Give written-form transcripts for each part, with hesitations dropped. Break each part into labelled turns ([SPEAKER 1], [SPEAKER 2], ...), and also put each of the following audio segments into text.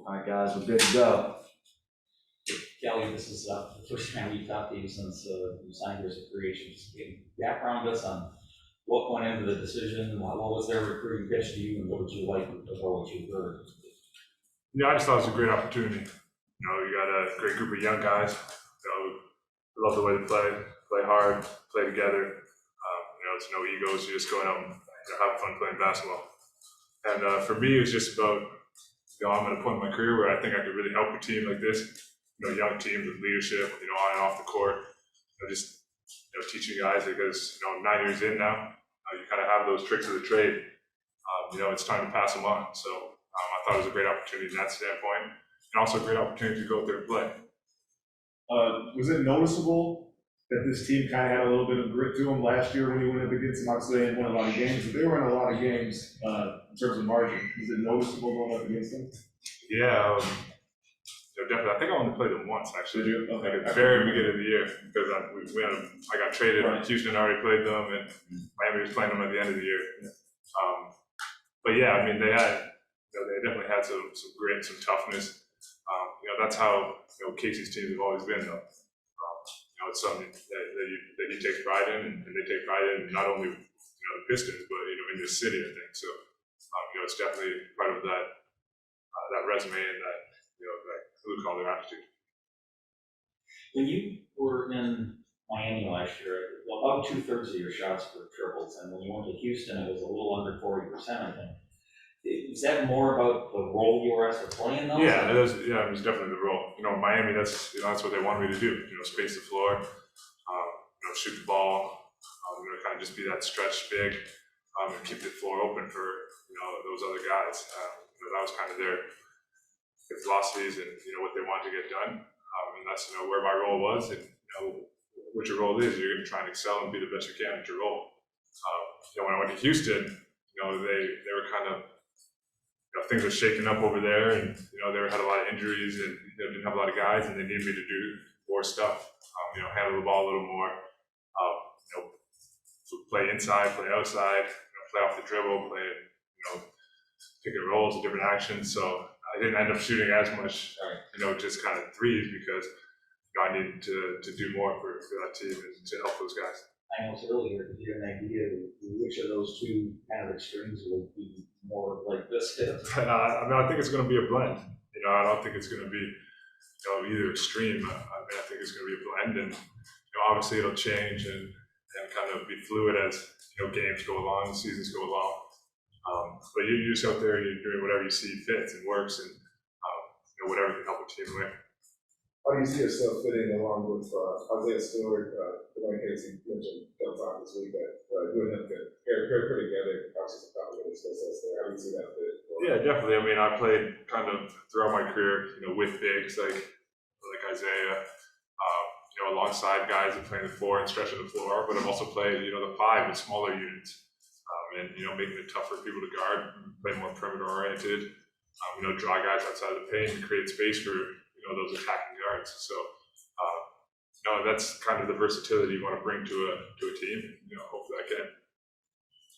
[SPEAKER 1] All right, guys, we're good to go.
[SPEAKER 2] Kelly, this is the first time we've talked to you since you signed here as a free agent. Just give background us on what went into the decision, what was their recruiting pitch to you, and what would you like about what you heard?
[SPEAKER 3] Yeah, I just thought it was a great opportunity. You got a great group of young guys. Love the way they play hard, play together. It's no egos. You're just going out and having fun playing basketball. And for me, it was just about, I'm at a point in my career where I think I could really help a team like this. Young team with leadership, on and off the court. Just teaching guys because 9 years in now, you kind of have those tricks of the trade. It's time to pass them on. So I thought it was a great opportunity in that standpoint, and also a great opportunity to go out there and play.
[SPEAKER 4] Was it noticeable that this team kind of had a little bit of grit to them last year when you went up against them? Obviously, they didn't win a lot of games, but they were in a lot of games in terms of margin. Was it noticeable going up against them?
[SPEAKER 3] Yeah, definitely. I think I only played them once, actually.
[SPEAKER 4] Did you? Okay.
[SPEAKER 3] At the very beginning of the year, because I got traded. Right. Houston already played them, and Miami was playing them at the end of the year. Yeah. But yeah, I mean, they definitely had some grit, some toughness. That's how Casey's teams have always been, though. It's something that he takes pride in, and they take pride in not only the Pistons, but in this city, I think. So it's definitely part of that resume and that that blue-collar attitude.
[SPEAKER 2] When you were in Miami last year, about 2/3 of your shots were triples, and when you went to Houston, it was a little under 40%, I think. Is that more about the role you were asked to play in those?
[SPEAKER 3] Yeah, it was definitely the role. Miami, that's what they wanted me to do. Space the floor, shoot the ball, kind of just be that stretch big, and keep the floor open for those other guys. That was kind of their philosophies and what they wanted to get done. And that's where my role was, and what your role is. You're going to try and excel and be the best you can at your role. When I went to Houston, they were kind of things were shaking up over there, and they had a lot of injuries and didn't have a lot of guys, and they needed me to do more stuff. Handle the ball a little more. Play inside, play outside, play off the dribble, play pick and rolls, different actions. So I didn't end up shooting as much, just kind of threes because I needed to do more for that team and to help those guys.
[SPEAKER 2] I know it's early here, but do you have an idea which of those two kind of extremes will be more like this fit?
[SPEAKER 3] I think it's going to be a blend. I don't think it's going to be either extreme. I think it's going to be a blend, and obviously it'll change and kind of be fluid as games go along, seasons go along. But you're just out there, you're doing whatever you see fits and works, and whatever can help a team win.
[SPEAKER 4] How do you see yourself fitting along with Isaiah Stewart, Olynyk, you mentioned time this week that you and him can pair together, obviously some complementary skill sets there. How do you see that fit?
[SPEAKER 3] Yeah, definitely. I mean, I played kind of throughout my career, with bigs like Isaiah, alongside guys that play the 4 and stretching the floor, but I've also played, the 5 with smaller units, and making it tough for people to guard, play more perimeter oriented, draw guys outside of the paint and create space for those attacking guards. So that's kind of the versatility you want to bring to a team. Hopefully I can.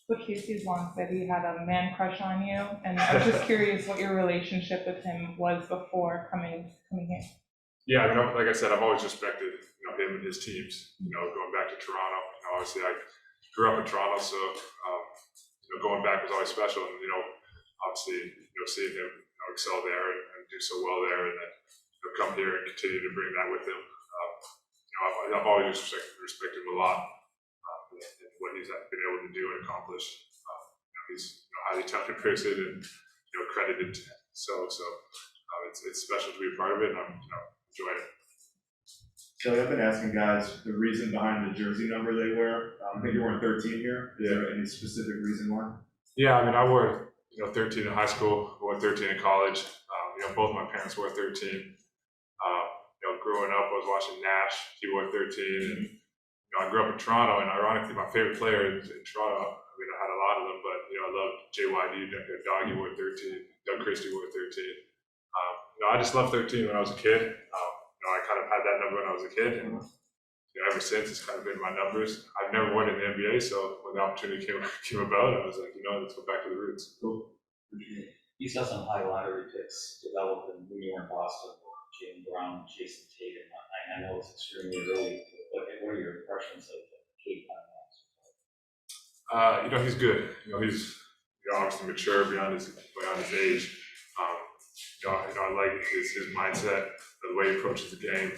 [SPEAKER 5] But Casey's long said he had a man crush on you, and I was just curious what your relationship with him was before coming here.
[SPEAKER 3] Yeah, I mean, like I said, I've always respected him and his teams. Going back to Toronto, obviously I grew up in Toronto, so going back was always special. And obviously seeing him excel there and do so well there, and then come here and continue to bring that with him. I've always respected him a lot, and what he's been able to do and accomplish. He's a highly talented person and credited. So it's special to be a part of it, and I'm enjoying it.
[SPEAKER 4] So I've been asking guys the reason behind the jersey number they wear. I think you're wearing 13 here. Is there any specific reason why?
[SPEAKER 3] Yeah, I mean, I wore 13 in high school, I wore 13 in college. Both my parents wore 13. Growing up, I was watching Nash. He wore 13, and I grew up in Toronto. And ironically, my favorite player in Toronto, I mean, I had a lot of them, but I loved JYD. Doggy wore 13. Doug Christie wore 13. I just loved 13 when I was a kid. I kind of had that number when I was a kid, and ever since it's kind of been my numbers. I've never won in the NBA, so when the opportunity came about, I was like, let's go back to the roots.
[SPEAKER 4] Cool. Appreciate it.
[SPEAKER 2] You saw some high lottery picks develop in when you were in Boston, Jaylen Brown, Jason Tatum. I know it's extremely early, but what are your impressions of Kate
[SPEAKER 3] You know, he's good. You know, he's obviously mature beyond his age. You know, I like his mindset, the way he approaches the game.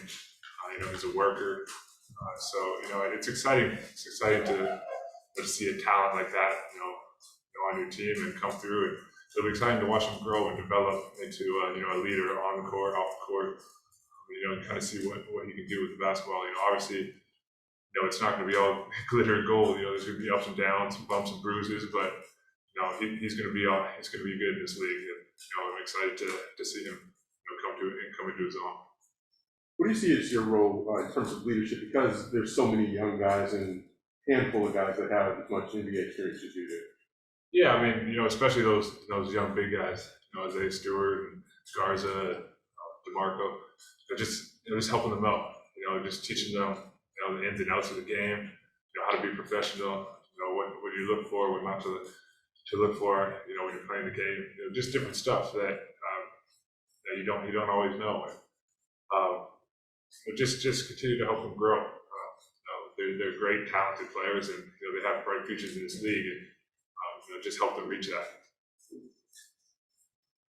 [SPEAKER 3] You know, he's a worker. So you know, it's exciting. It's exciting to see a talent like that, you know, on your team and come through. And it'll be exciting to watch him grow and develop into you know, a leader on the court, off the court. You know, and kind of see what he can do with the basketball. You know, obviously, you know, it's not going to be all glitter and gold. You know, there's going to be ups and downs, some bumps and bruises, but you know, he's going to be good in this league. And you know, I'm excited to see him, you know, come into his own.
[SPEAKER 1] What do you see as your role in terms of leadership? Because there's so many young guys and handful of guys that have as much NBA experience as you do.
[SPEAKER 3] Yeah, I mean, you know, especially those young big guys, you know, Isaiah Stewart and Garza, and DeMarco, just helping them out. You know, just teaching them, you know, the ins and outs of the game. You know, how to be professional. You know, what do you look for, what not to look for. You know, when you're playing the game. You know, just different stuff that you don't always know. But just continue to help them grow. You know, they're great, talented players, and you know, they have bright futures in this league. And you know, just help them reach that.